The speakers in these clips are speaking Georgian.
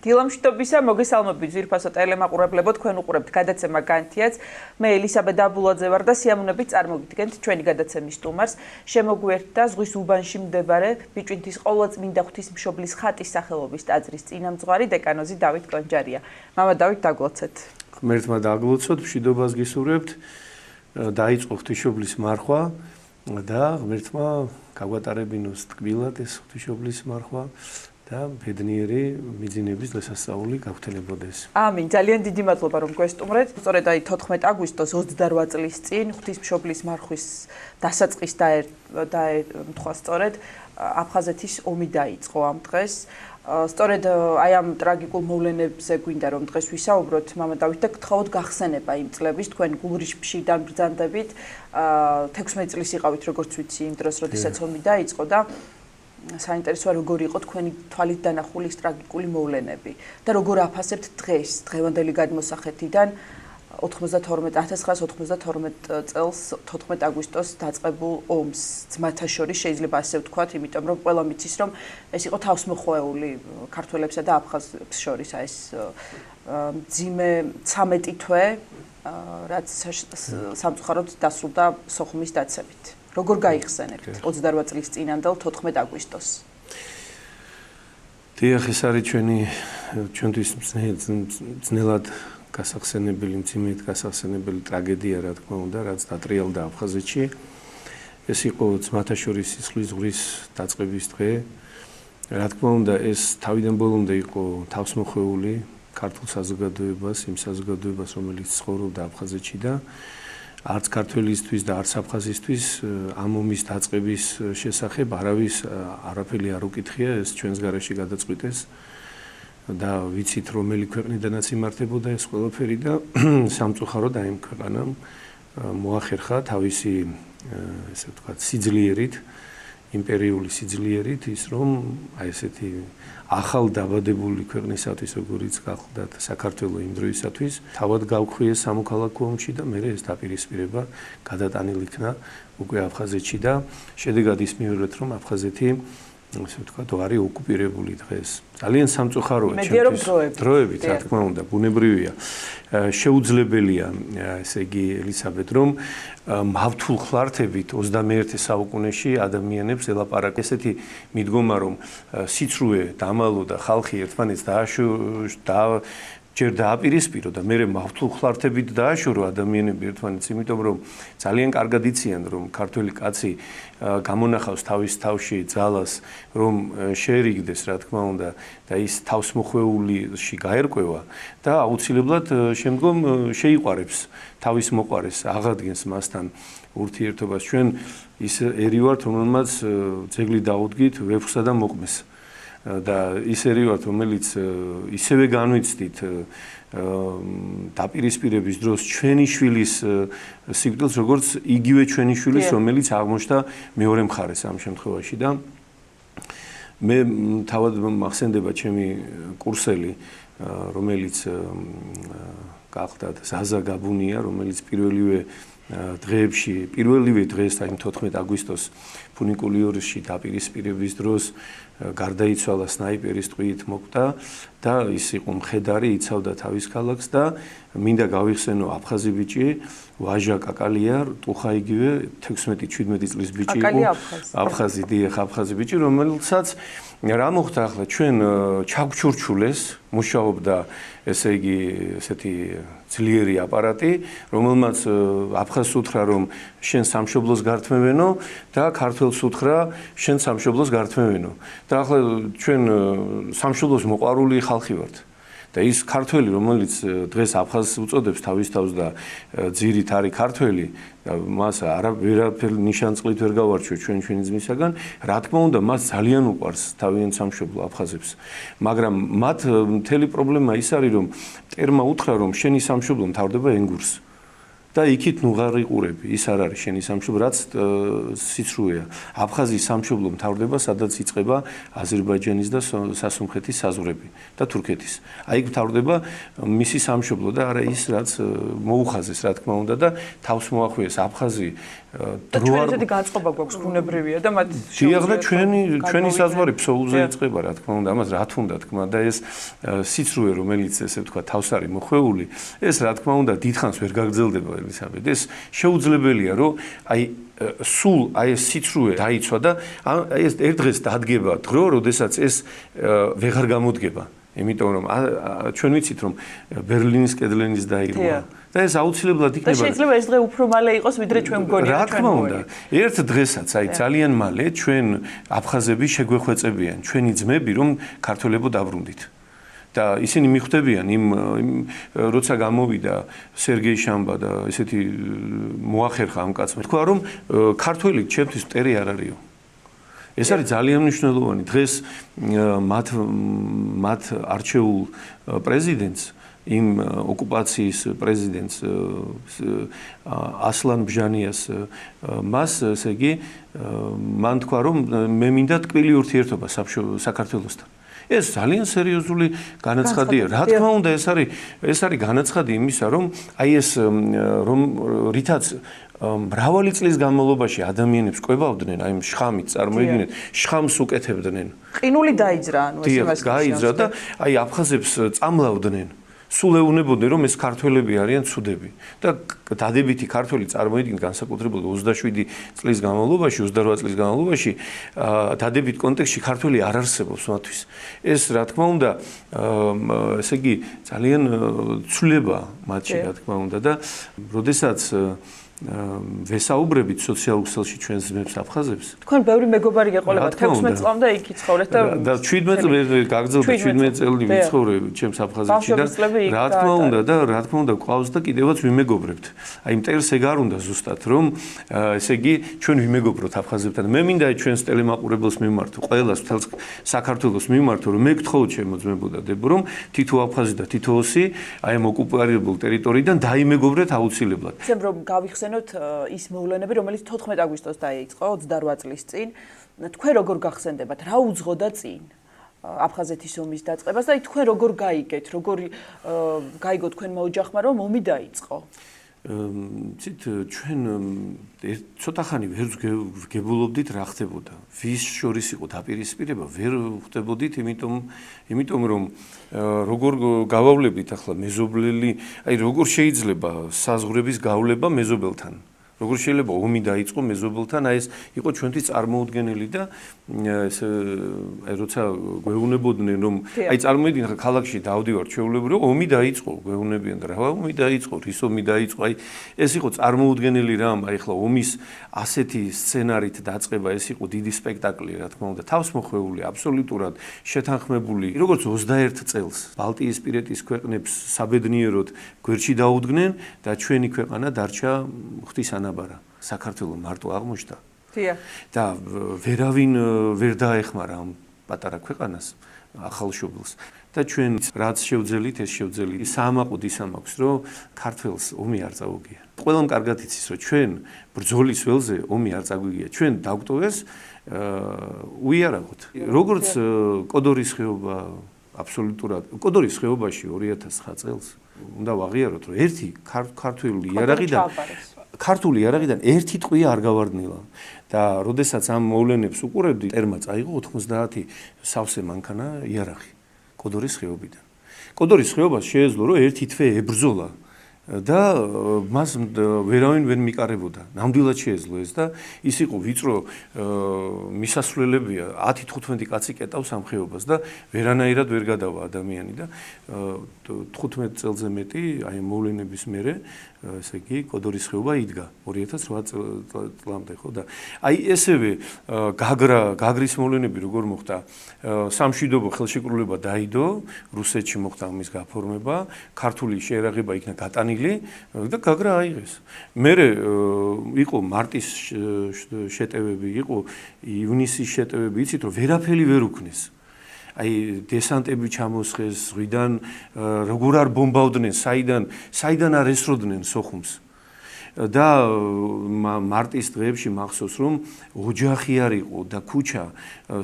დილამშვიდობისა, მოგესალმებით ძვირფასო ტელემაყურებლებო, თქვენ უყურებთ გადაცემა განთიაც. მე ელისაბედ დაბულაძე ვარ და სიამოვნებით წარმოგიდგენთ ჩვენი გადაცემის სტუმარს. შემოგვიერთდა ზღვის უბანში მდებარე ბიჭვინთის ყოვლადწმინდა ღვთისმშობლის ხატის სახელობის ტაძრის წინამძღვარი დეკანოზი დავით კონჯარია. მამა დავით, დაგლოცეთ. ღმერთმა დაგლოცოთ, მშვიდობას გისურვებთ. დაიწყო ღვთისმშობლის მარხვა და ღმერთმა გაგვატარებინოს ტკბილად ეს ღვთისმშობლის მარხვა. და ბედნიერი მიძინების დღესასწაული გაგვთელებოდეს. ამინ. ძალიან დიდი მადლობა რომ გვესტუმრეთ. სწორედ აი 14 აგვისტოს 28 წლის წინ ღვთისმშობლის მარხვის დასაწყის თქვა სწორედ აფხაზეთის ომი დაიწყო ამ დღეს. სწორედ აი ამ ტრაგიკულ მოვლენებზე გვინდა რომ დღეს ვისაუბროთ მამა დავით და გთხოვოთ გახსენება იმ წლების თქვენ გულრიშფშიდან ბრძანდებით 16 წლის იყავით როგორც ვიცი იმ დროს როდესაც ომი დაიწყო და საინტერესოა როგორი იყო თქვენი თვალით დანახული ის ტრაგიკული მოვლენები და როგორ აფასებთ დღეს დღევანდელი გადმოსახედიდან 1992 წელს 14 აგვისტოს დაწყებულ ომს ძმათა შორის შეიძლება ასე ვთქვათ, იმიტომ რომ ყველა მიცის რომ ეს იყო თავსმოხვეული ქართველებსა და აფხაზებს შორის ეს მძიმე 13 თვე რაც სამწუხაროდ დასრულდა სოხუმის დაცემით. როგორ გაიხსენებთ 28 წლის წინანდელ 14 აგვისტოს? დიახ, ეს არის ჩვენთვის ძნელად გასახსენებელი, მძიმედ გასახსენებელი ტრაგედია, რა თქმა უნდა, რაც დატრიალდა აფხაზეთში. ეს იყო ძმათა შორის სისხლის ზღვრის დაწყების დღე. რა თქმა უნდა, ეს თავიდან ბოლომდე იყო თავსმოხვეული ქართულ საზოგადოებას, იმ საზოგადოებას, რომელიც ცხოვრობდა აფხაზეთში და არც ქართველისთვის და არც აფხაზისთვის ამ ომის დაწყების შესახებ არაფერი არ უკითხია, ეს ჩვენს გარეშე გადაწყვიტეს და ვიცით რომელი ქვეყნიდანაც იმართებოდა ეს ყველაფერი და სამწუხაროდ აი ამ ქვეყანამ მოახერხა თავისი ესე ვთქვათ სიძლიერით, იმპერიული სიძლიერით ის რომ აი ესეთი ახალ დაბადებული ქვეყნისათვის როგორიც გახლდათ საქართველოს იმ დროისათვის თავად გავხვიეს სამოქალაქო ომში და მე ეს დაპირისპირება გადატანილი იქნა უკვე აფხაზეთში და შედეგად ის მივიღეთ რომ აფხაზეთი ასე ვთქვათ არის ოკუპირებული დღეს. ძალიან სამწუხაროა ჩემთვის. დროებით, რა თქმა უნდა, ბუნებრივია. შეუძლებელია, ესე იგი, ელისაბედ, რომ მავთულ ხლართებით 21 საუკუნეში ადამიანებს ელაპარაკეს ესეთი მიდგომა, რომ სიცრუე დამალო და ხალხი ერთმანეთს ჯერ დააპირისპირო და მე მავთულ ხლართებით დააშორო ადამიანები ერთმანეთს, იმიტომ რომ ძალიან კარგად იციან, რომ ქართველი კაცი გამონახავს თავის თავში ძალას, რომ შეერიგდეს, რა თქმა უნდა, და ის თავსმოხვეულში გაერკვევა და აუცილებლად შემდგომ შეიყვარებს თავის მოყვარეს, აღადგენს მასთან ურთიერთობას. ჩვენ ის ერი ვართ, რომელმაც ძეგლი დაუდგით ვეფხსა და მოყმეს. და ის ერი ვართ, რომელიც ისევე განვიცდით დაპირისპირების დროს ჩვენი შვილის სიკვდილს, როგორც იგივე ჩვენი შვილის, რომელიც აღმოჩნდა მეორე მხარეს ამ შემთხვევაში და მე თავად მახსენდება ჩემი კურსელი, რომელიც გახლდათ ზაზა გაბუნია, რომელიც პირველივე დღეს აი 14 აგვისტოს ფუნიკულიორში დაპირისპირების დროს გარდაიცვალა სნაიპერის ტყვიით მოკვდა და ის იყო მხედარი, იცავდა თავის ქალაქს და მინდა გავიხსენო აფხაზი ბიჭი, ვაჟა კაკალია, ტუხა იგივე 16-17 წლის ბიჭი იყო. აფხაზი, დიახ, აფხაზი ბიჭი, რომელსაც რა მოხდა ახლა ჩვენ ჩაგჩურჩულეს, მუშაობდა ესე იგი ესეთი ძლიერი აპარატი, რომელმაც აფხაზს უთხრა რომ შენ სამშობლოს გართმევენო და ქართველს უთხრა შენ სამშობლოს გართმევენო. და ახლა ჩვენ სამშობლოს მოყვარული ხალხი ვართ. და ის ქართველი, რომელიც დღეს აფხაზს უწოდებს თავის თავს და ძირით არის ქართველი, მას ვერაფერი ნიშანწყლით ვერ გავარჩიო ჩვენი ძმისაგან, რა თქმა უნდა, მას ძალიან უყვარს თავიანთ სამშობლო აფხაზებს. მაგრამ მათ მთელი პრობლემა ის არის, რომ მტერმა უთხრა, რომ შენი სამშობლო მთავრდება ენგურს. და იქით ნუღარი ყურები, ის არ არის შენი სამშობლო, რაც სიცრუეა. აფხაზის სამშობლო მთავრდება, სადაც იწყება აზერბაიჯანის და სასუნხეთის საზღვრები და თურქეთის. აი იქ მთავრდება მისი სამშობლო და არა ის, რაც მოუხაზეს, რა თქმა უნდა და თავს მოახვიეს აფხაზი ჩვენ ესეთი განწყობა გვაქვს ბუნებრივია და მათ შეუძლია ჩვენი საზღვარი ფსოულზე იწყება რა თქმა უნდა ამას რა თქმა თქმა და ეს სიცრუე რომელიც ესე ვთქვა თავს არის მოხვეული ეს რა თქმა უნდა დიდხანს ვერ გაგრძელდება ელისაბედ ეს შეუძლებელია რომ აი სულ აი ეს სიცრუე დაიცვა და აი ეს ერთ დღეს დადგება დრო როდესაც ეს ვეღარ გამოდგება იმიტომ რომ ჩვენ ვიცით რომ ბერლინის კედლენის დაირღვა და ეს აუცილებლად იქნება და შეიძლება ეს დღე უფრო მალე იყოს ვიდრე ჩვენ მგონია რა თქმა უნდა ერთ დღესაც აი ძალიან მალე ჩვენ აფხაზები შეგვეხვეწებიან ჩვენი ძმები რომ ქართველებო დაბრუნდით და ისინი მიხვდებიან იმ როცა გამოვიდა სერგეი შამბა და ესეთი მოახერხა ამ კაცმა თქვა რომ ქართველი ჩემთვის მტერი არ არისო ეს არის ძალიან მნიშვნელოვანი დღეს მათ არჩეულ პრეზიდენტს იმ ოკუპაციის პრეზიდენტს ასლან ბჟანიას მას ესე იგი მან თქვა რომ მე მინდა ტკბილი ურთიერთობა საქართველოსთან ეს ძალიან სერიოზული განაცხადია რა თქმა უნდა ეს არის განაცხადი იმისა რომ აი ეს რომ რითაც მრავალი წლის განმავლობაში ადამიანებს კვებავდნენ აი შხამით წარმოიდგინეთ შხამს უკეთებდნენ ყინული დაიძრა ანუ ეს იმას გაიძრა და აი აფხაზებს წამლავდნენ სულ ეუბნებოდნენ რომ ეს ქართველები არიან ცუდები და დადებითი ქართველი წარმოიდგინეთ განსაკუთრებულად 27 წლის განმავლობაში 28 წლის განმავლობაში დადებით კონტექსტში ქართველი არ არსებობს მათთვის ეს რა თქმა უნდა ესე იგი ძალიან ცვლილება მათში რა თქმა უნდა და როდესაც ვესაუბრებით სოციალურ ქსელში ჩვენს ძმებს აფხაზებს. თქვენ ბევრი მეგობარი გეყოლებათ 16 წლამდე იქ იცხოვრეთ და 17 წელი გაგრძელდა 17 წელი ვიცხოვრე ჩემს აფხაზეთში და რა თქმა უნდა ყავს და კიდევაც ვიმეგობრებთ. აი მტერს ეგარ უნდა ზუსტად რომ ესე იგი ჩვენ ვიმეგობროთ აფხაზებთან. მე მინდა ჩვენს ტელემაყურებელს მიმართო, ყველას მთელს საქართველოს მიმართო რომ მე გთხოვთ შემოძმებო და დებო რომ თითო აფხაზი და თითო ოსი აი ამ ოკუპირებულ ტერიტორიიდან დაიმეგობრეთ აუცილებლად. ისე რომ გავიხსენოთ ის მოვლენები, რომელიც 14 აგვისტოს დაიწყო 28 წლის წინ. თქვენ როგორ გახსენდებათ, რა უძღოდა წინ აფხაზეთის ომის დაწყებას და თქვენ როგორ გაიგეთ, როგორ გაიგო თქვენმა ოჯახმა რომ ომი დაიწყო? ცით ჩვენ ცოტა ხანი ვერ გებულობდით რა ხდებოდა. ვის შორის იყო დაპირისპირება, ვერ ხვდებოდით, იმიტომ რომ როგორ გავავლებით ახლა მეზობლელი, აი როგორ შეიძლება საზღვრების გავლება მეზობელთან. როგორ შეიძლება ომი დაიწყო მეზობელთან, აი ეს იყო ჩვენთვის წარმოუდგენელი და ეს აი როცა გვეუბნებოდნენ რომ აი წარმოიდგინე ხა ქალაქში დავდივარ ჩვეულებრივ ომი დაიწყო, გვეუბნებიან და რა ომი დაიწყო, რის ომი დაიწყო, აი ეს იყო წარმოუდგენელი რამ, აი ხლა ომის ასეთი სცენარით დაწყება, ეს იყო დიდი სპექტაკლი, რა თქმა უნდა, თავს მოხვეული, აბსოლუტურად შეთანხმებული, როგორც 21 წელს ბალტიისპირეთის ქვეყნებს საბედნიეროდ გვერდში დაუდგნენ და ჩვენი ქვეყანა დარჩა ღვთის ანაბარა საქართველოს მარტო აღმოჩნდა და ვერავინ ვერ დაეხმარა ამ პატარა ქვეყანას ახალშობილს და ჩვენ რაც შევძელით ეს შევძელი საამაყოდ ის ამაქვს რომ ქართველს ომი არ წაუგია ყველამ კარგად იცის რომ ჩვენ ბრძოლის ველზე ომი არ წაგვიგია ჩვენ დაგვტოვეს უიარაღოთ როგორც კოდორის ხეობა აბსოლუტურად კოდორის ხეობაში 2009 წელს უნდა ვაღიაროთ რომ ერთი ქართული იარაღიდან ერთი ტყვია არ გავარდნილა და როდესაც ამ მოვლენებს უყურებდი ტერმა წაიღო 90 სავსე მანქანა იარაღი კოდორის ხეობიდან კოდორის ხეობას შეეძლო რომ ერთი თვე ებრძოლა და მას ვერავინ ვერ მიკარებოდა ნამდვილად შეეძლო ეს და ის იყო ვიწრო მისასვლელებია 10-15 კაცი კეტავს ამ ხეობას და ვერანაირად ვერ გადავა ადამიანი და 15 წელზე მეტი აი მოვლენების მერე ესე იგი კოდორის ხეობა იდგა 2008 წლამდე ხო და აი ესევე გაგრის მოვლენები როგორ მოხდა სამშვიდობო ხელშეკრულება დაიდო რუსეთში მოხდა ამის გაფორმება ქართული შეერაღება იქნა გატანილი და გაგრა აიღეს მერე იყო მარტის შეტევები იყო ივნისის შეტევები იცით რომ ვერაფერი ვერ უქნეს აი დესანტები ჩამოსხეს ზღვიდან როგორ არ ბომბავდნენ საიდან არ ესროდნენ სოხუმს და მარტის დღეებში მახსოვს რომ ოჯახი არ იყო და ქუჩა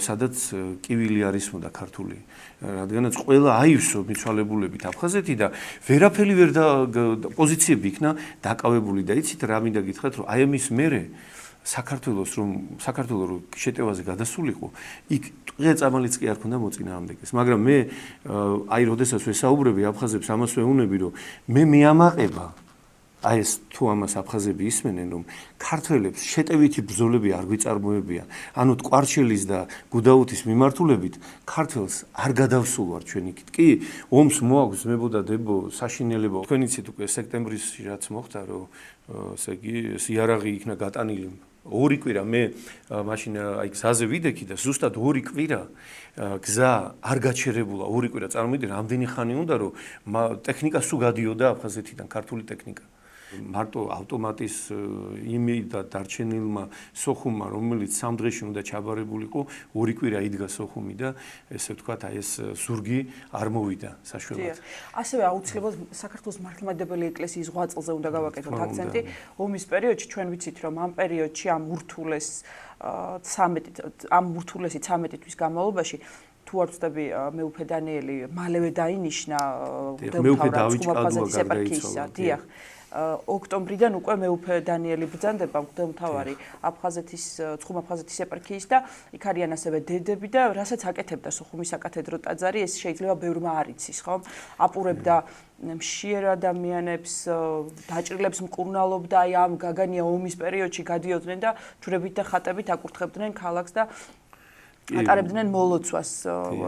სადაც კივილი არის მოდა ქართული რადგანაც ყველა აივსო მიცვალებულებით აფხაზეთი და ვერაფერი ვერ პოზიციები იქნა დაკავებული და იცით რა მინდა გითხრათ რომ აი ამის მერე საქართველოს რომ შეტევაზე გადასულიყო იქ დღე წამალიც კი არ ქონდა მოწინააღმდეგეს მაგრამ მე აი როდესაც ვესაუბრები აფხაზებს ამას ვეუბნები რომ მე მეამაყება აი ეს თუ ამას აფხაზები ისმენენ რომ ქართველებს შეტევითი ბრძოლები არ გვიწარმოებიან ანუ ტყვარჩელის და გუდაუთის მიმართულებით ქართველს არ გადავსულვარ ჩვენ იქით კი ომს მოაქვს მებოდა დებო საშინელებო თქვენ იცით უკვე სექტემბრის რაც მოხდა რომ ესე იგი იარაღი იქნა გატანილი ორი კვირა მე მაშინ აი გზაზე ვიდექი და ზუსტად ორი კვირა გზა არ გაჩერებულა ორი კვირა წარმოვიდი რამდენი ხანი უნდა რომ ტექნიკა სულ გადიოდა აფხაზეთიდან ქართული ტექნიკა მარტო ავტომატის იმედა დარჩენილმა სოხუმმა რომელიც 3 დღეში უნდა ჩაბარებულიყო ორი კვირა იდგა სოხუმი და ესე ვთქვათ აი ეს ზურგი არ მოვიდა საშველად. ასევე აუცილებლად საქართველოს მართლმადიდებელი ეკლესიის ღვაწლზე უნდა გავაკეთოთ აქცენტი. ომის პერიოდში ჩვენ ვიცით რომ ამ პერიოდში ამ ურთულესი 13 თვის განმავლობაში თუ არ ვწდები მეუფე დანიელი მალევე დაინიშნა მღვდელმთავრად ეპარქიისა. დიახ. ოქტომბრიდან უკვე მეუფე დანიელი ბრძანდება მღვდელმთავარი აფხაზეთის ცხუმ-აფხაზეთის ეპარქიის და იქ არიან ასევე დედები და რასაც აკეთებდა სოხუმის საკათედრო ტაძარი ეს შეიძლება ბევრმა არ იცის ხო აპურებდა მშიერ ადამიანებს დაჭრილებს მკურნალობდა აი ამ გაგანია ომის პერიოდში გადიოდნენ და ჯვრებით და ხატებით აკურთხებდნენ ქალაქს და ატარებდნენ მოლოცვას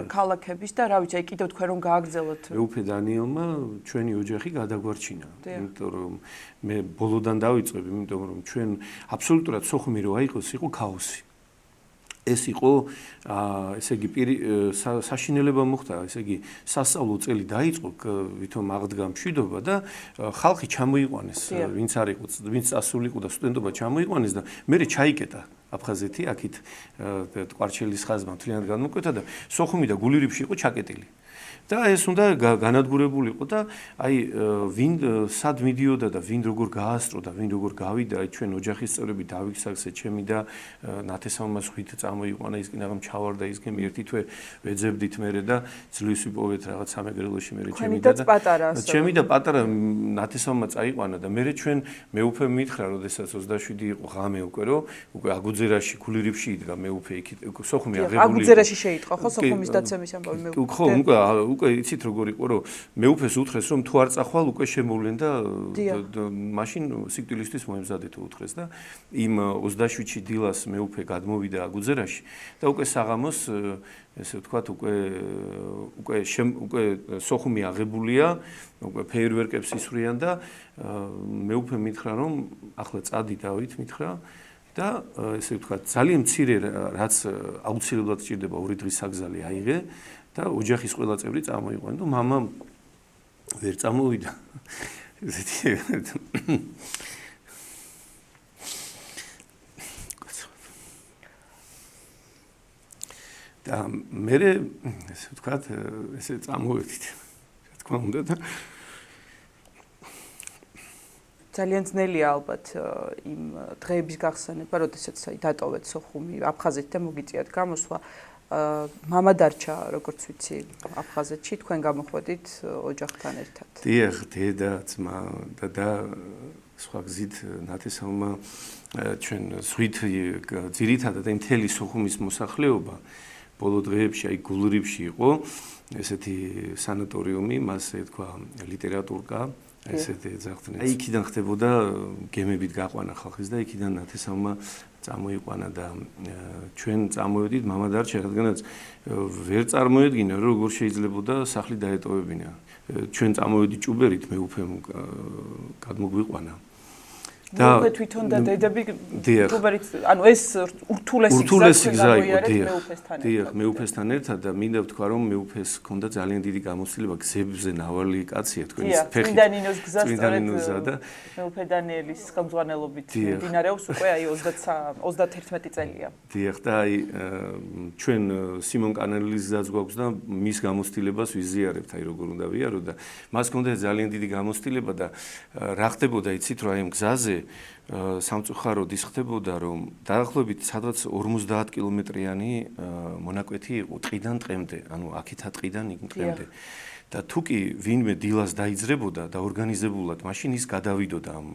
ქალაქების და რა ვიცი, აი კიდევ თქვენ რომ გააგრძელოთ. მეუფე დანიელმა ჩვენი ოჯახი გადაგვარჩინა. იმიტომ რომ მე ბოლოდან დავიწყებ, იმიტომ რომ ჩვენ აბსოლუტურად სოხუმი რო აიყოს, იყო ქაოსი. ეს იყო ესე იგი საშინელება მოხდა, ესე იგი სასწავლო წელი დაიწყო, ვითომ აღდგა მშვიდობა და ხალხი ჩამოიყვანეს, ვინც არ იყო, ვინც წასულიყო და სტუდენტობა ჩამოიყვანეს და მე ჩაიკეტა აფხაზეთი აქით ტყვარჩელის ხაზმა მთლიანად განმოკვეთა და სოხუმი და გულირიფში იყო ჩაკეტილი. და ეს უნდა განადგურებულიყო და აი ვინ სად მიდიოდა და ვინ როგორ გაასწრო და ვინ როგორ გავიდა აი ჩვენ ოჯახის წევრები დავიქსაგსე ჩემი და ნათესავმა სხვით წამოიყვანა ის კიდევ ჩავარდა ისგემ ერთი თვე ვეძებდით მერე და ძლივს ვიპოვეთ რაღაც სამეგრელოში მერე ჩემი და პატარა ნათესავმა წაიყვანა და მერე ჩვენ მეუფე მითხრა როდესაც 27 იყო ღამე უკვე რომ უკვე აგუძერაში გულირიფში იდგა მეუფე იქით სოხუმი აღებული აგუძერაში შეიტყო ხო სოხუმის დაცემის ამბავი მეუფე ხო უკვე იცით როგორ იყო რომ მეუფეს უთხრეს რომ თუ არ წახვალ უკვე შემოვლენ და მაშინ სიკვდილისთვის მოემზადეთ უთხრეს და იმ 27-ში დილას მეუფე გადმოვიდა აგუძერაში და უკვე საღამოს ესე ვთქვათ უკვე სოხუმი აღებულია უკვე ფეიერვერკებს ისვრიან და მეუფე მითხრა რომ ახლა წადი დავით მითხრა და ესე ვთქვათ ძალიან მცირე რაც აუცილებლად სჭირდება 2 დღის საგზალი აიღე და ოჯახის ყველა წევრი წამოიყვანა და მამა ვერ წამოვიდა. და მე ესე ვთქვათ ესე წამოვედით. რა თქმა უნდა და ძალიან ძნელია ალბათ იმ დღეების გახსენება, როდესაც დატოვეთ სოხუმი აფხაზეთი და მოგიწიათ გამოსვლა. მამა დარჩა, როგორც ვიცი, აფხაზეთში, თქვენ გამოხვედით ოჯახთან ერთად. დიახ, დედა, ძმა და სხვა გზით ნათესავმა ჩვენ სხვით ძირითადად აი მთელი სოხუმის მოსახლეობა ბოლო დღეებში აი გულრიფში იყო ესეთი სანატორიუმი, მასე თქვა ლიტერატურკა ესეთი ეძახდნენ. აი იქიდან ხდებოდა გემებით გაყვანა ხალხის და იქიდან ნათესავმა წამოიყვანა და ჩვენ წამოვედით მამა დარჩა, რადგანაც ვერ წარმოედგინა როგორ შეიძლებოდა სახლი დაეტოვებინა. ჩვენ წამოვედით ჭუბერით მეუფემ გადმოგვიყვანა. მეუფე თვითონ და დედები ჭუბერით, ანუ ეს ურთულესი გზა იყო მეუფესთან. დიახ, მეუფესთან ერთად და მინდა ვთქვა რომ მეუფეს ჰქონდა ძალიან დიდი გამოცდილება გზებზე ნავალი კაცია თქვენის ფეხით. წმინდანინოს გზა და მეუფე დანიელის ხელმძღვანელობით მიმდინარეობს უკვე აი 31 წელია. დიახ და აი ჩვენ სიმონ კანელის გზაც გვაქვს და მის გამოცდილებას ვიზიარებთ აი როგორ უნდა ვიარო და მას ჰქონდა ძალიან დიდი გამოცდილება და რა ხდებოდა იცით რომ აი ამ გზაზე სამწუხაროდ ის ხდებოდა, რომ დაახლოებით სადღაც 50 კილომეტრიანი მონაკვეთი იყო ტყიდან ტყემდე, ანუ აქეთა ტყიდან იქ ტყემდე. და თუ კი ვინმე დილას დაიძრებოდა და ორგანიზებულად, მაშინ ის გადავიდოდა ამ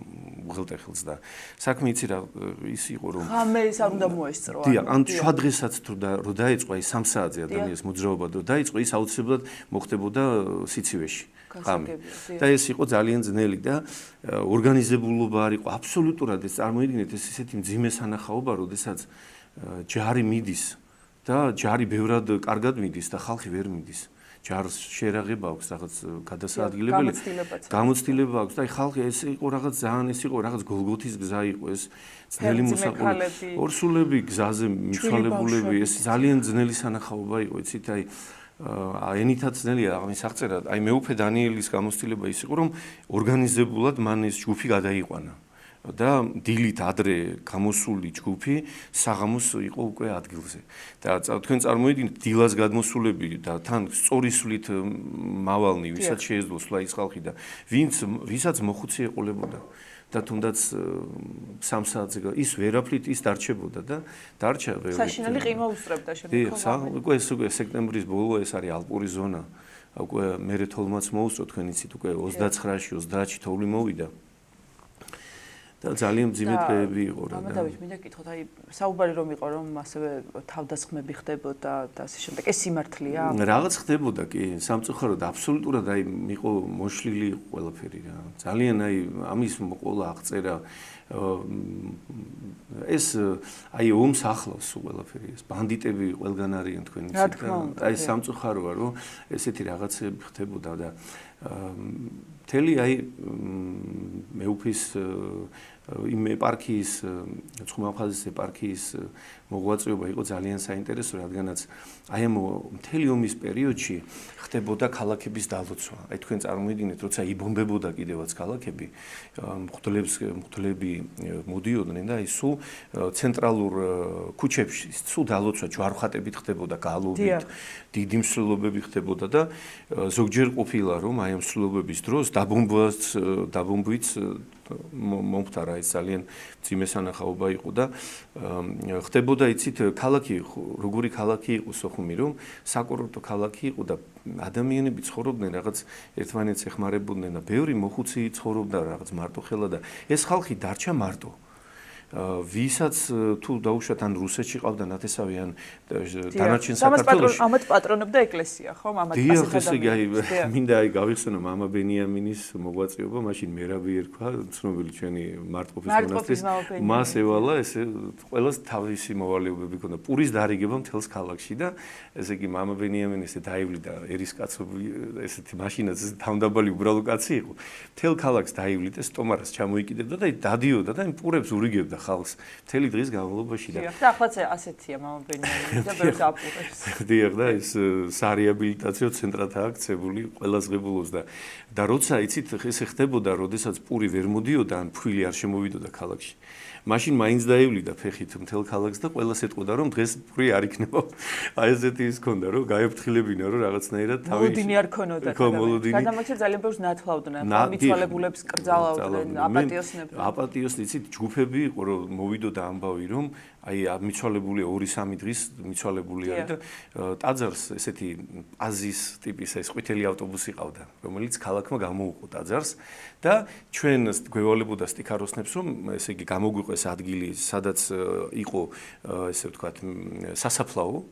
უღელტეხილს და საქმე იცი რა ის იყო რომ ხამე ის არ უნდა მოესწრო. დიახ, ან შუადღესაც თუ რო დაიწყო აი 3 საათზე ადამიანის მოძრაობა და დაიწყო ის აუცილებლად მოხდებოდა სიცივეში. ხამე. და ეს იყო ძალიან ძნელი და ორგანიზებულობა არ იყო აბსოლუტურად ეს წარმოიდგინეთ ეს ისეთი მძიმე სანახაობა, როდესაც ჯარი მიდის და ჯარი ბევრად კარგად მიდის და ხალხი ვერ მიდის. ჯარს შერაღება აქვს რაღაც გადასაადგილებელი გამოცდილება აქვს და აი ხალხი ეს იყო რაღაც ძალიან ეს იყო რაღაც გოლგოთის გზა იყო ეს ძნელი მოსაყოლი ორსულები გზაზე მიცვალებულები ეს ძალიან ძნელი სანახაობა იყო იცით აი ენითაც ძნელია ამის აღწერა აი მეუფე დანიელის გამოცდილება ის იყო რომ ორგანიზებულად მან ეს ჯგუფი გადაიყვანა და დილით ადრე გამოსული ჯგუფი საღამოს იყო უკვე ადგილზე. და თქვენ წარმოიდგინეთ დილას გადმოსულები და თან სწორი სვლით მავალნი, ვისაც შეეძლო სვლა ის ხალხი და ვისაც მოხუცი ეყოლებოდა და თუნდაც 3 საათზე ის ვერაფრით ის დარჩებოდა და დარჩა ბევრი. საშინელი ყიმა უსწრებდა შემდგომ. უკვე სექტემბრის ბოლო ეს არის ალპური ზონა. უკვე მერე თოვლმაც მოუსწრო თქვენ იცით უკვე 29-ში 30-ში თოვლი მოვიდა. და ძალიან მძიმე დღეები იყო რა. ამადავით მინდა გითხოთ, აი საუბარი რომ იყო რომ ასევე თავდასხმები ხდებოდა და ასე შემდეგ. ეს სიმართლეა? რაღაც ხდებოდა კი, სამწუხაროდ აბსოლუტურად აი იყო მოშლილი ყველაფერი რა. ძალიან აი ამის ყოლა აღწერა ეს აი ომს ახლავს ყველაფერი ეს ბანდიტები ყველგან არიან თქვენ იცით და აი სამწუხაროა რომ ესეთი რაღაცები ხდებოდა და მთელი აი მეუფის იმ ეპარქიის ცხუმაფხაზის ეპარქიის მოღვაწეობა იყო ძალიან საინტერესო, რადგანაც აი ამ მთელი ომის პერიოდში ხდებოდა ქალაქების დალოცვა. აი თქვენ წარმოიდგინეთ, როცა იბომბებოდა კიდევაც ქალაქები, მღვდლები მოდიოდნენ და აი სულ ცენტრალურ ქუჩებში სულ დალოცვა ჯვარხატებით ხდებოდა, გალობით, დიდი მსვლელობები ხდებოდა და ზოგჯერ ყოფილა რომ აი ამ მსვლელობების დროს დაბომბვით მომხდარა ეს ძალიან მძიმე სანახაობა იყო და ხდებოდა იცით ქალაქი როგორი ქალაქი იყო სოხუმი რომ საკურორტო ქალაქი იყო და ადამიანები ცხოვრობდნენ რაღაც ერთმანეთს ეხმარებოდნენ და ბევრი მოხუცი ცხოვრობდა რაღაც მარტოხელა და ეს ხალხი დარჩა მარტო ვისაც თუ დაუშვათ ან რუსეთში ყავდა ნათესავი ან დანარჩენ საქართველოში ამათ პატრონობდა ეკლესია ხო ამათ დიახ ესე იგი აი მინდა აი გავიხსენო მამა ბენიამინის მოღვაწეობა მაშინ მერაბი ერქვა ცნობილი ჩვენი მარტყოფის მონასტრის მას ევალა ესე ყველას თავისი მოვალეობები ჰქონდა პურის დარიგება მთელს ქალაქში და ესე იგი მამა ბენიამინი ესე დაივლიდა ერისკაცები ესეთი მაშინაც თავდაბალი უბრალო კაცი იყო მთელ ქალაქს დაივლიდა სტომარას ჩამოიკიდებდა და დადიოდა და იმ პურებს ურიგებდა ხალხს მთელი დღის განმავლობაში და ახლა ასეთია მამა ბენიამინი და ბევრს აპურებს. დიახ და ეს სარეაბილიტაციო ცენტრადაა აქცებული ყველას ღებულობს და როცა იცით ესე ხდებოდა, როდესაც პური ვერ მოდიოდა ან ფხვილი არ შემოვიდოდა ქალაქში. მაშინ მაინც დაივლიდა ფეხით მთელ ქალაქს და ყველას ეტყოდა რომ დღეს პური არ იქნება. აი ესეთი ის ქონდა რომ გაეფრთხილებინა რომ რაღაცნაირად თავი მოლოდინი არ ქონოდა. გადამაგჭირ ძალიან ბევრს ნათლავდნენ, მიცვალებულებს კრძალავდნენ, აპატიოსნებდნენ. აპატიოსნი იცით ჯგუფები იყო რომ მოვიდოდა ამბავი რომ აი მიცვალებული 2-3 დღის მიცვალებული არის და ტაძარს ესეთი აზის ტიპის ეს ყვითელი ავტობუსი ყავდა რომელიც ქალაქმა გამოუყო ტაძარს და ჩვენ გვევალებოდა სტიქაროსნებს რომ ესე იგი გამოგვიყვეს ადგილი სადაც იყო ესე ვთქვათ სასაფლაო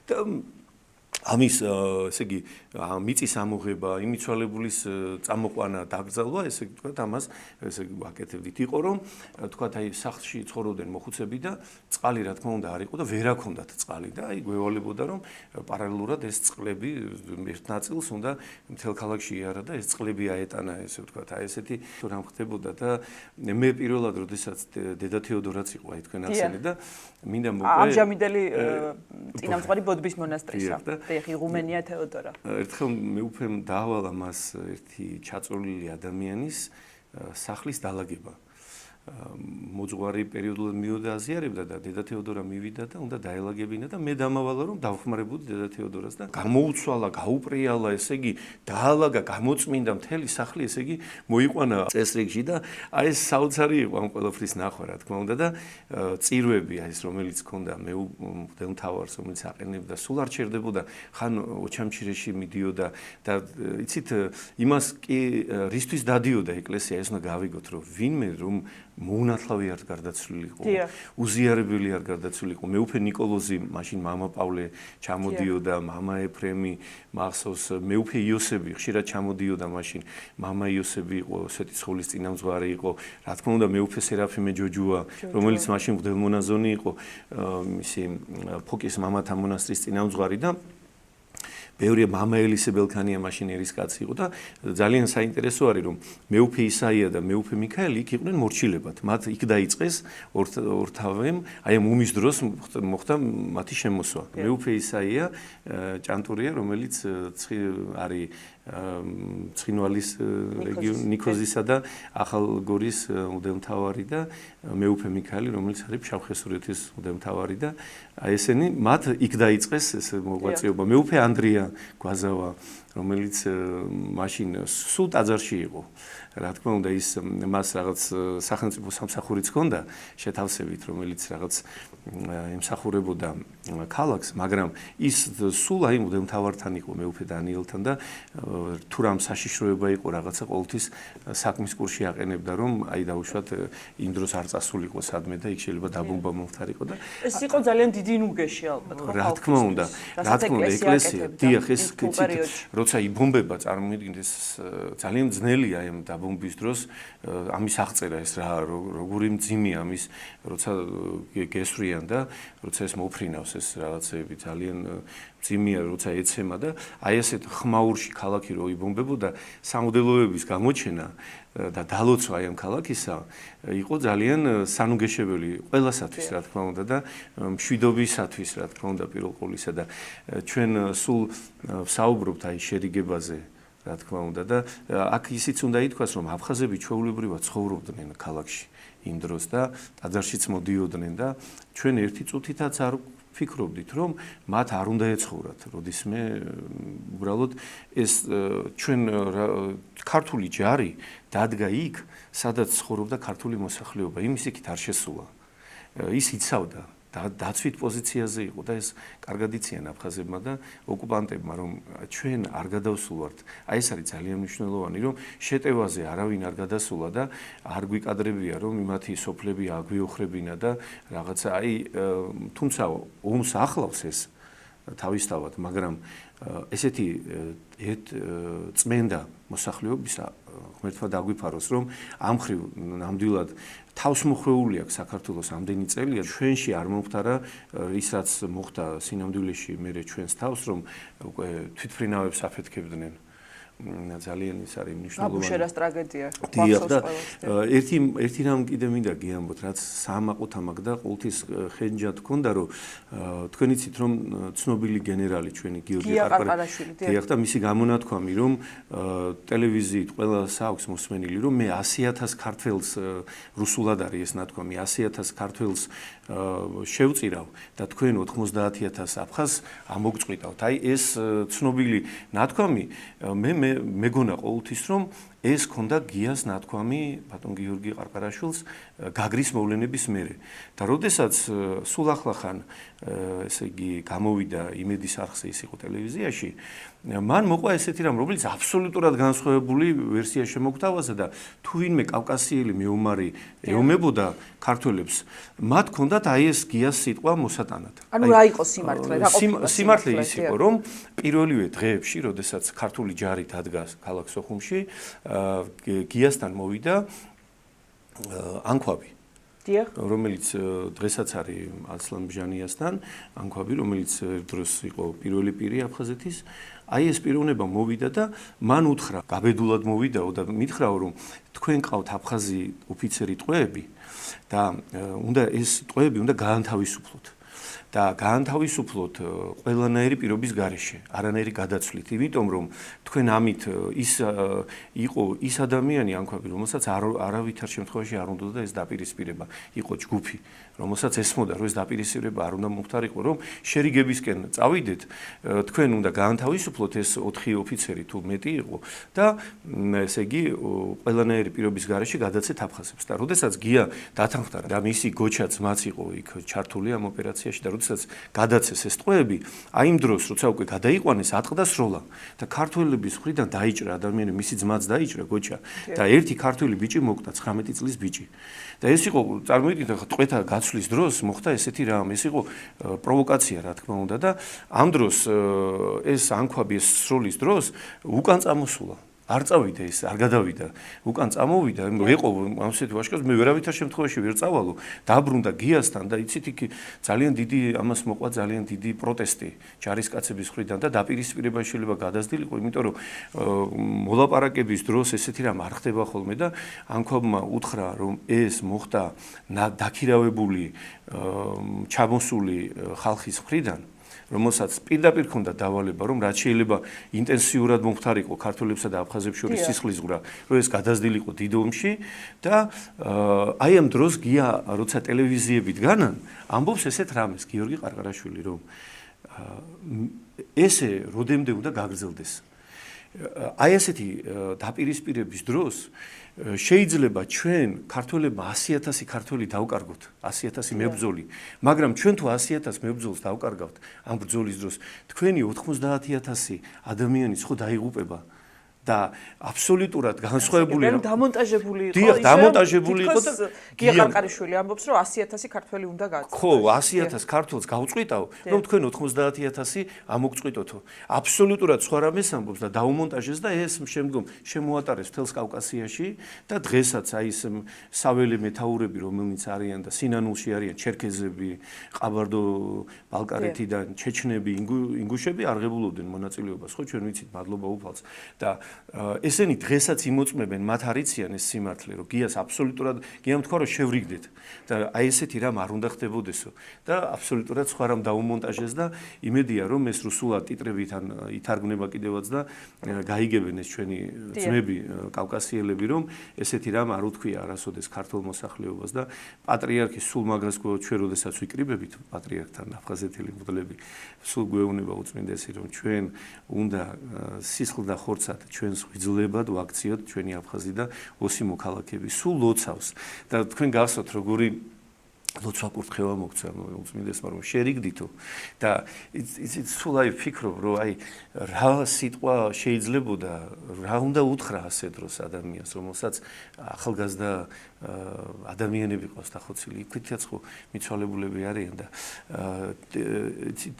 და ამის ესე იგი მიწის ამოღება, იმიცვალებულის წამოყვანა, დაკრძალვა, ესე ვთქვათ, ამას ესე ვაკეთებდით. იყო რომ ვთქვათ, აი სახლში ცხოვრობდნენ მოხუცები და წყალი რა თქმა უნდა არ იყო და ვერ აქონდათ წყალი და აი გვევალებოდა რომ პარალელურად ეს წყლები ერთ ნაწილს უნდა მთელ ქალაქში იარა და ეს წყლები აეტანა, ესე ვთქვათ, აი ესეთი რამ ხდებოდა და მე პირველად როდესაც დედა თეოდორაც იყო აი თქვენ ახსენეთ და მინდა მოყვე ამჟამიდელი წინამძღვარი ბოდბის მონასტრისა. ეხი რუმენია თეოდორა. ერთხელ მეუფემ დაავალა მას ერთი ჩაწოლილი ადამიანის სახლის დალაგება. მოძღვარი პერიოდულად მივიდა აზიარებდა და დედა თეოდორა მივიდა და უნდა დაელაგებინა და მე დამავალა რომ დავხმარებოდი დედა თეოდორას და გამოუცვალა, გაუპრიალა, ესე იგი დაალაგა, გამოწმინდა მთელი სახლი, ესე იგი მოიყვანა წესრიგში და აი ეს საოცარი იყო ამ ყველაფრის ნახვა, რა თქმა უნდა და წირვები აი ეს რომელიც ქონდა მე მღვდელმთავარს რომელიც აყენებდა, სულ არ ჩერდებოდა, ხან ოჩამჩირეში მიდიოდა და იცით იმას კი რისთვის დადიოდა ეკლესია ეს უნდა გავიგოთ რომ ვინმე რომ მოუნათლავი არ გარდაცვლილიყო, უზიარებელი არ გარდაცვლილიყო. მეუფე ნიკოლოზი, მაშინ მამა პავლე ჩამოდიოდა, მამა ეფრემი, მახსოვს, მეუფე იოსები ხშირად ჩამოდიოდა მაშინ. მამა იოსები იყო, სვეტიცხოვლის წინამძღვარი იყო. რა თქმა უნდა, მეუფე სერაფიმე ჯოჯუა, რომელიც მაშინ მღვდელმონაზონი იყო, მისი ფოკის მამათა მონასტრის წინამძღვარი და ბევრი მამა ელისე ბელქანია მაშინ ერისკაცი იყო და ძალიან საინტერესო არის რომ მეუფე ისაია და მეუფე მიქაელი იქ იყვნენ მორჩილებად. მათ იქ დაიწყეს ორთავემ აი ამ ომის დროს მოხდა მათი შემოსვა. მეუფე ისაია ჭანტურია რომელიც არის ცხინვალის რეგიონ ნიქოზისა და ახალგორის მღვდელმთავარი და მეუფე მიქაელი რომელიც არის ფშავ-ხევსურეთის მღვდელმთავარი და აი ესენი მათ იქ დაიწყეს ეს მოღვაწეობა. მეუფე ანდრია გვაზავა რომელიც მაშინ სულ ტაძარში იყო. რა თქმა უნდა ის მას რაღაც სახელმწიფო სამსახურიც ჰქონდა შეთავსებით რომელიც რაღაც ემსახურებოდა ქალაქს, მაგრამ ის სულ აი მღვდელმთავართან იყო მეუფე დანიელთან და თუ რამ საშიშროება იყო რაღაცა ყოველთვის საქმის კურსში აყენებდა რომ აი დაუშვათ იმ დროს არ წასულიყო სადმე და იქ შეიძლება დაბომბა მომხდარიყო და ეს იყო ძალიან დიდი ნუგეში ალბათ ხო რა თქმა უნდა ეკლესია დიახ ეს როცა იბომბება წარმოიდგინეთ ეს ძალიან ძნელია ამ დაბომბვის დროს ამის აღწერა ეს რა როგორი მძიმე ამის როცა გესვრიან და როცა ეს მოფრინავს ეს რაღაცები ძალიან მძიმეა როცა ეცემა და აი ესეთ ხმაურში ქალაქი რო იბომბებოდა სამუდელოების გამოჩენა და დალოცვა აი ამ ქალაქისა იყო ძალიან სანუგეშებელი ყველასათვის რა თქმა უნდა და მშვიდობისათვის რა თქმა უნდა პირველ ყოვლისა და ჩვენ სულ ვსაუბრობთ აი შერიგებაზე რა თქმა უნდა და აქ ისიც უნდა ითქვას რომ აფხაზები ჩვეულებრივად ცხოვრობდნენ ქალაქში იმ დროს და ტაძარშიც მოდიოდნენ და ჩვენ ერთი წუთითაც არ ფიქრობდით რომ მათ არ უნდა ეცხოვრათ როდისმე უბრალოდ ეს ჩვენ ქართული ჯარი დადგა იქ სადაც ცხოვრობდა ქართული მოსახლეობა იმის იქით არ შესულა ის იცავდა დაცვით პოზიციაზე იყო და ეს კარგად იციან აფხაზებმა და ოკუპანტებმა რომ ჩვენ არ გადავსულვართ აი ეს არის ძალიან მნიშვნელოვანი რომ შეტევაზე არავინ არ გადასულა და არ გვიკადრებია რომ იმათი სოფლები აგვიოხრებინა და რაღაცა აი თუმცა ომს ახლავს ეს თავისთავად მაგრამ ესეთი წმენდა მოსახლეობისა ღმერთმა დაგვიფაროს რომ ამ მხრივ ნამდვილად თავს მოხვეული აქვს საქართველოს ამდენი წელია ჩვენში არ მომხდარა ის რაც მოხდა სინამდვილეში მერე ჩვენს თავს რომ უკვე თვითფრინავებს აფეთქებდნენ ძალიან ის არის მნიშვნელოვანი აბუშერას ტრაგედია ერთი რამ კიდე მინდა გიამბოთ რაც საამაყოთ ამაკ და ყოველთვის ხენჯად გქონდა რომ თქვენ იცით რომ ცნობილი გენერალი ჩვენი გიორგი ყარყარაშვილი დიახ და მისი გამონათქვამი რომ ტელევიზიით ყველას აქვს მოსმენილი რომ მე 100,000 ქართველს რუსულად არის ეს ნათქვამი 100,000 ქართველს შევწირავ და თქვენ 90,000 აფხაზს ამოგწყვიტავთ აი ეს ცნობილი ნათქვამი მე მეგონა ყოველთვის რომ ეს ქონდა გიას ნათქვამი ბატონ გიორგი ყარყარაშვილს გაგრის მოვლენების მერე და როდესაც სულ ახლახან ესე იგი გამოვიდა იმედის არხზე ის იყო ტელევიზიაში მან მოყვა ესეთი რამ რომელიც აბსოლუტურად განსხვავებული ვერსია შემოგთავაზა და თუ ვინმე კავკასიელი მეომარი ეომებოდა ქართველებს მათ ქონდათ აი ეს გიას სიტყვა მოსატანად ანუ რა იყო სიმართლე რა ყოფილა სიმართლე ის იყო რომ პირველივე დღეებში როდესაც ქართული ჯარი დადგა ქალაქ სოხუმში გიასთან მოვიდა ანქვაბი რომელიც დღესაც არის ასლან ბჟანიასთან ანქვაბი რომელიც დროს იყო პირველი პირი აფხაზეთის აი ეს პიროვნება მოვიდა და მან უთხრა გაბედულად მოვიდაო და მითხრაო რომ თქვენ ყავთ აფხაზი ოფიცერი ტყვეები და უნდა ეს ტყვეები უნდა გაანთავისუფლოთ და გაანთავისუფლოთ ყველანაირი პირობის გარეშე, არანაირი გადაცვლით, იმიტომ რომ თქვენ ამით ის იყო ის ადამიანი ანქვაბი, რომელსაც არავითარ შემთხვევაში არ უნდა ეს დაპირისპირება, იყო ჯგუფი, რომელსაც ესმოდა, რომ ეს დაპირისპირება არ უნდა მომხდარიყო, რომ შერიგებისკენ წავიდეთ, თქვენ უნდა გაანთავისუფლოთ ეს 4 ოფიცერი თუ მეტი იყო და ესე იგი ყველანაირი პირობის გარეშე გადაცეთ აფხაზებს და როდესაც გია დათანხმდა და მისი გოჩა ძმაც იყო იქ ჩართული ამ ოპერაციაში და როდესაც გადაცეს ეს ტყვეები, აი იმ დროს როცა უკვე გადაიყვანეს ატყდა სროლა და ქართველების მხრიდან დაიჭრა ადამიანი, მისი ძმაც დაიჭრა გოჩა და ერთი ქართველი ბიჭი მოკვდა 19 წლის ბიჭი. და ეს იყო წარმოიდგინეთ ახლა ტყვეთა გაცვლის დროს მოხდა ესეთი რამ, ეს იყო პროვოკაცია რა თქმა უნდა და ამ დროს ეს ანქვაბი ეს სროლის დროს უკან წამოსულა. არ წავიდა ის, არ გადავიდა. უკან წამოვიდა, ეყო ამ ისეთი ვაშკარს, მე ვერავითარ შემთხვევაში ვერ წავალო. დაბრუნდა გიასთან და იცით იქ ძალიან დიდი ამას მოყვა ძალიან დიდი პროტესტი ჯარისკაცების მხრიდან და დაპირისპირება შეიძლება გადასდილიყო, იმიტომ რომ მოლაპარაკების დროს ესეთი რამ არ ხდება ხოლმე და ანქვაბმა უთხრა, რომ ეს მოხდა დაქირავებული ჩამოსული ხალხის მხრიდან რომელსაც პირდაპირ ჰქონდა დავალება, რომ რაც შეიძლება ინტენსიურად მომხდარიყო ქართველებსა და აფხაზებს შორის სისხლისღვრა, რომ ეს გადასდილიყო დიდ ომში და აი ამ დროს გია როცა ტელევიზიებით განან, ამბობს ესეთ რამეს გიორგი ყარყარაშვილი, რომ ესე როდემდე უნდა გაგრძელდეს. აი ესეთი დაპირისპირების დროს შეიძლება ჩვენ ქართველებმა 100,000 ქართველი დავკარგოთ, 100,000 მებრძოლი, მაგრამ ჩვენ თუ 100,000 მებრძოლს დავკარგავთ ამ ბრძოლის დროს, თქვენი 90,000 ადამიანიც ხო დაიღუპება და აბსოლუტურად განსხვავებული რა დამონტაჟებული იყო ისე დამონტაჟებული იყო და გია ყარყარაშვილი ამბობს რომ 100,000 ქართველი უნდა გაწყდეს. ხო 100,000 ქართველს გავწყვიტავ რომ თქვენ 90,000 ამოგწყვიტოთო. აბსოლუტურად სხვა რამეს ამბობს და დაუმონტაჟეს და ეს შემდგომ შემოატარეს მთელს კავკასიაში და დღესაც აი ეს საველე მეთაურები რომელნიც არიან და სინანულში არიან ჩერქეზები, ყაბარდო-ბალკარეთიდან ჩეჩნები, ინგუშები არღებულობდნენ მონაწილეობას, ხო ჩვენ ვიცით მადლობა უფალს და ესენი დღესაც იმოწმებენ, მათ არიციან ეს სიმართლე, რომ გიას აბსოლუტურად გიამ თქვა რომ შევრიგდეთ და აი ესეთი რამ არ უნდა ხდებოდესო და აბსოლუტურად სხვა რამ დაუმონტაჟეს და იმედია რომ ეს რუსულად ტიტრებით ან ითარგმნება კიდევაც და გაიგებენ ეს ჩვენი ძმები კავკასიელები რომ ესეთი რამ არ უთქვია არასოდეს ქართულ მოსახლეობას და პატრიარქი სულ მაგას გვეუბნება ჩვენ როდესაც ვიკრიბებით პატრიარქთან აფხაზეთელი მღვდლები სულ გვეუბნება უწმინდესი რომ ჩვენ უნდა სისხლ და ხორცად ჩვენს ღვიძლებად ვაქციოთ ჩვენი აფხაზი და ოსი მოქალაქეები სულ ლოცავს და თქვენ გახსოვთ როგორი ლოცვა კურთხევა მოგცა უწმინდესმა რომ შერიგდითო და იცით სულ აი ვფიქრობ რომ აი რა სიტყვა შეიძლებოდა რა უნდა უთხრა ასე დროს ადამიანს რომელსაც ახალგაზრდა ადამიანები ყავს დახოცილი იქვითაც ხო მიცვალებულები არიან და იცით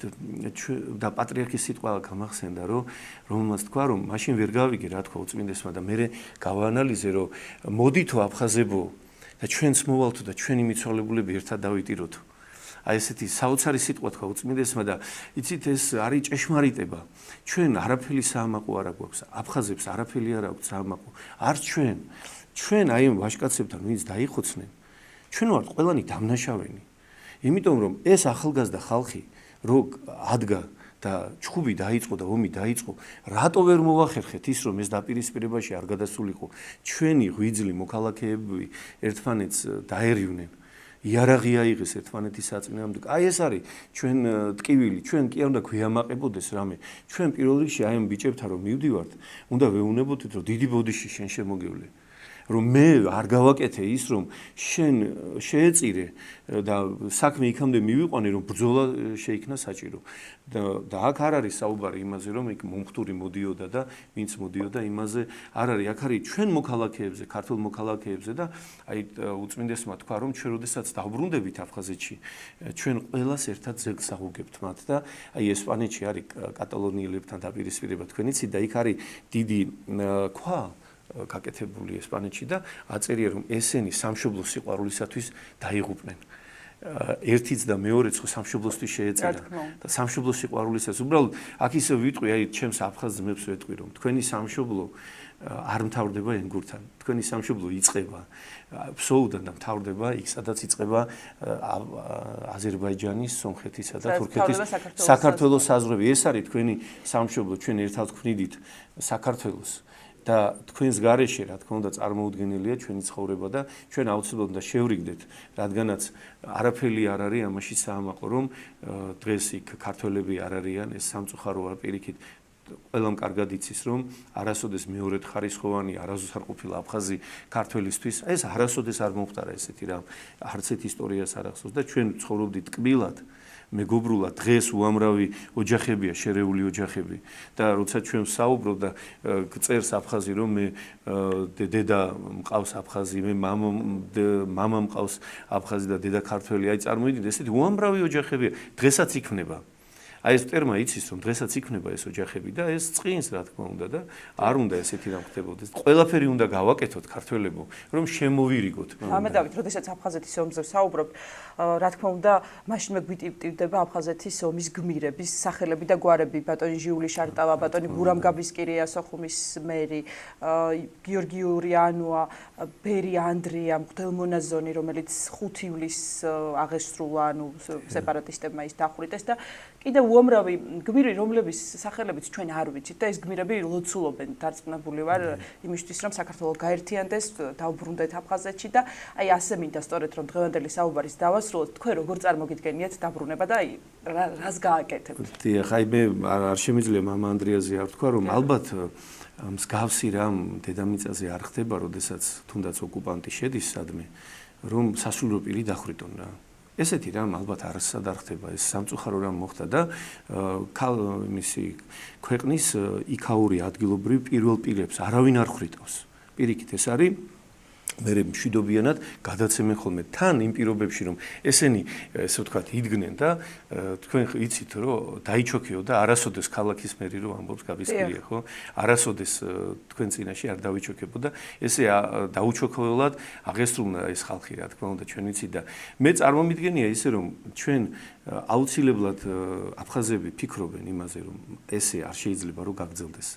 და პატრიარქის სიტყვა გამახსენდა რომ რომელმაც თქვა რომ მაშინ ვერ გავიგე რა თქვა უწმინდესმა და მე გავაანალიზე რომ მოდითო აფხაზებო და ჩვენც მოვალთო და ჩვენი მიცვალებულები ერთად დავიტიროთო. აი ესეთი საოცარი სიტყვა თქვა უწმინდესმა და იცით ეს არის ჭეშმარიტება. ჩვენ არაფერი საამაყო არ აქვს. აფხაზებს არაფერი არ აქვს საამაყო. არც ჩვენ. ჩვენ აი ამ ვაჟკაცებთან ვინც დაიხოცნენ, ჩვენ ვართ ყველანი დამნაშავენი. იმიტომ რომ ეს ახალგაზრდა ხალხი რო ადგა და ჩხუბი დაიწყო და ომი დაიწყო, რატო ვერ მოვახერხეთ ის რომ ეს დაპირისპირებაში არ გადასულიყო ჩვენი ღვიძლი მოქალაქეები ერთმანეთს დაერივნენ. იარაღი აიღეს ერთმანეთის საწინააღმდეგო. აი ეს არის ჩვენ ტკივილი, ჩვენ კი არ უნდა გვიამაყებოდეს რამე. ჩვენ პირველ რიგში აი ამ ბიჭებთან რომ მივდივართ, უნდა ვეუბნებოდეთ რომ დიდი ბოდიში შენ შემოგევლე. რომ მე არ გავაკეთე ის რომ შენ შეეწირე და საქმე იქამდე მივიყვანე რომ ბრძოლა შეიქმნა საჭირო და აქ არ არის საუბარი იმაზე რომ იქ მომხდური მოდიოდა და ვინც მოდიოდა იმაზე არ არის აქ არის ჩვენ მოქალაქეებზე ქართულ მოქალაქეებზე და აი უწმინდესმა თქვა რომ ჩვენ როდესაც დავბრუნდებით აფხაზეთში ჩვენ ყველას ერთად ზეგს აღუგებთ მათ და აი ესპანეთში არის კატალონიელებთან დაპირისპირება თქვენ იცით და იქ არის დიდი ქვა გაკეთებული ესპანეთში და აწერია რომ ესენი სამშობლოს სიყვარულისათვის დაიღუპნენ. ერთიც და მეორეც ხო სამშობლოსთვის შეეწერა და სამშობლოს სიყვარულისას უბრალოდ აქ ისე ვიტყვი აი ჩემს აფხაზ ძმებს ვეტყვი რომ თქვენი სამშობლო არ მთავრდება ენგურთან თქვენი სამშობლო იწყება ფსოუდან და მთავრდება იქ სადაც იწყება აზერბაიჯანის, სომხეთისა და თურქეთის საქართველოს საზღვრები ეს არის თქვენი სამშობლო ჩვენ ერთად ვქმნიდით საქართველოს და თქვენს გარეშე რა თქმა უნდა წარმოუდგენელია ჩვენი ცხოვრება და ჩვენ აუცილებლად უნდა შევრიგდეთ რადგანაც არაფერი არ არის ამაში საამაყო რომ დღეს იქ ქართველები არ არიან ეს სამწუხაროა პირიქით ყველამ კარგად იცის რომ არასოდეს მეორედ ხარისხოვანი არასოდეს არ ყოფილა აფხაზი ქართველისთვის ეს არასოდეს არ მომხდარა ესეთი რამ არც ერთ ისტორიას არ ახსოვს და ჩვენ ცხოვრობდით ტკბილად მეგობრულად დღეს უამრავი ოჯახებია შერეული ოჯახები და როცა ჩვენ ვსაუბრობ და წერს აფხაზი რომ მე დედა მყავს აფხაზი მე მამა მყავს აფხაზი და დედა ქართველი აი წარმოიდგინეთ ესეთი უამრავი ოჯახებია დღესაც იქნება აი ეს ტერმა იცის რომ დღესაც იქნება ეს ოჯახები და ეს წყინს რა თქმა უნდა და არ უნდა ესეთი რამ ხდებოდეს ყველაფერი უნდა გავაკეთოთ ქართველებო რომ შემოვირიგოთ ამედავით როდესაც აფხაზეთის ომზე ვსაუბრობ რა თქმა უნდა მაშინვე გვიტივტივდება აფხაზეთის ომის გმირების სახელები და გვარები ბატონი ჟიული შარტავა ბატონი გურამ გაბისკირია სოხუმის მერი გიორგი ურიანოა ბერი ანდრია მღვდელმონაზონი რომელიც 5 ივლისს აღესრულა ანუ სეპარატისტებმა ის დახვრიტეს და კიდევ უამრავი გმირი რომლების სახელებიც ჩვენ არ ვიცით და ეს გმირები ლოცულობენ დარწმუნებული ვარ იმისთვის რომ საქართველო გაერთიანდეს დაუბრუნდეთ აფხაზეთში და აი ასე მინდა სწორედ რომ დღევანდელი საუბარის დავასრულოთ თქვენ როგორ წარმოგიდგენიათ დაბრუნება და აი რას გააკეთებთ დიახ აი მე არ შემიძლია მამა ანდრიაზე არ თქვა რომ ალბათ მსგავსი რამ დედამიწაზე არ ხდება როდესაც თუნდაც ოკუპანტი შედის სადმე რომ სასულიერო პირი დახვრიტონ რა ესეთი რამ ალბათ არასად არ ხდება ეს სამწუხარო რამ მოხდა და მისი ქვეყნის იქაური ადგილობრივ პირველ პირებს არავინ არ ხვრიტავს პირიქით ეს არის მე მშვიდობიანად გადაცემენ ხოლმე თან იმ პირობებში რომ ესენი ესე ვთქვათ იდგნენ და თქვენ იცით რომ დაიჩოქიო და არასოდეს ქალაქის მერი რომ ამბობს გაბისკირია ხო არასოდეს თქვენ წინაშე არ დავიჩოქებოდა ესე დაუჩოქებულად აღესრულნა ეს ხალხი რა თქმა უნდა ჩვენ ვიცით და მე წარმომიდგენია ისე რომ ჩვენ აუცილებლად აფხაზები ფიქრობენ იმაზე რომ ესე არ შეიძლება რომ გაგრძელდეს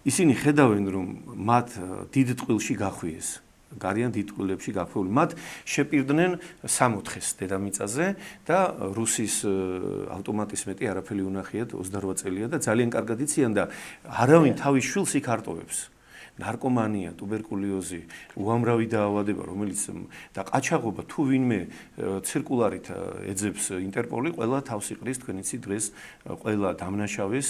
ისინი ხედავენ რომ მათ დიდ ტყილში გახვიეს გარიან დიდ ტყილებში გახვეული მათ შეპირდნენ 60-ს დედამიწაზე და რუსის ავტომატის მეტი არაფერი უნახიათ 28 წელია და ძალიან კარგად იციან და არავინ თავის შვილს იქ არ ტოვებს ნარკომანია, ტუბერკულოზი, უამრავი დაავადება, რომელიც და ყაჩაღობა თუ ვინმე ცირკულარით ეძებს ინტერპოლი, ყველა თავს იყრის თქვენ იცით დღეს ყველა დამნაშავეს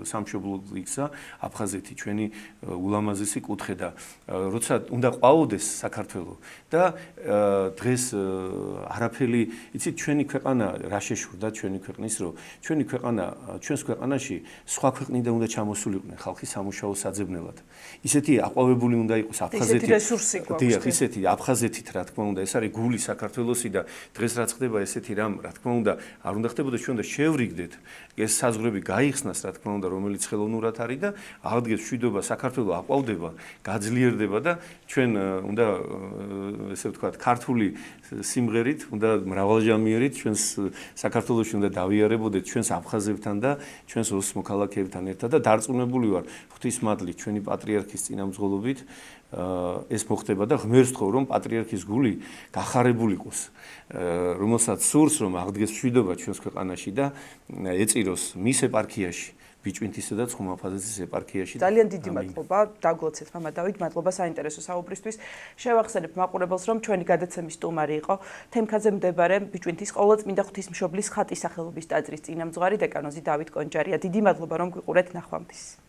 სამშობლო იქცა აფხაზეთი ჩვენი ულამაზესი კუთხე და როცა უნდა ყვაოდეს საქართველო და დღეს არაფერი იცით ჩვენი ქვეყანა რა შეშურდა ჩვენი ქვეყნის რომ ჩვენი ქვეყანა ჩვენს ქვეყანაში სხვა ქვეყნიდან უნდა ჩამოსულიყვნენ ხალხი სამუშაო საძებნელად ისეთი აყვავებული უნდა იყოს აფხაზეთი. ისეთი რესურსი გვაქვს. დიახ, ისეთი აფხაზეთით რა თქმა უნდა, ეს არის გული საქართველოსი და დღეს რაც ხდება ესეთი რამ რა თქმა უნდა არ უნდა ხდებოდეს ჩვენ და შევრიგდეთ ეს საზღვრები გაიხსნას რა თქმა უნდა რომელიც ხელოვნურად არის და აღდგეს მშვიდობა საქართველოს აყვავდება, გაძლიერდება და ჩვენ უნდა ესე ვთქვათ ქართული სიმღერით უნდა მრავალჟამიერით ჩვენს საქართველოში უნდა დავიარებოდეთ ჩვენს აფხაზებთან და ჩვენს ოს მოქალაქეებთან ერთად და დარწმუნებული ვარ ღვთისმადლით ჩვენი პატრიარქის წინამძღოლობით ეს მოხდება და ღმერთს ვთხოვ რომ პატრიარქის გული გახარებული იყოს რომელსაც სურს რომ აღდგეს მშვიდობა ჩვენს ქვეყანაში და ეწიროს მის ეპარქიაში ბიჭვინთისა და ცხუმაფაზეთის ეპარქიაში ძალიან დიდი მადლობა დაგლოცეთ მამა დავით მადლობა საინტერესო საუბრისთვის შევახსენებ მაყურებელს რომ ჩვენი გადაცემის სტუმარი იყო თემქაზე მდებარე ბიჭვინთის ყოვლადწმინდა ღვთისმშობლის ხატის სახელობის ტაძრის წინამძღვარი დეკანოზი დავით კონჯარია დიდი მადლობა რომ გვიყურეთ ნახვამდის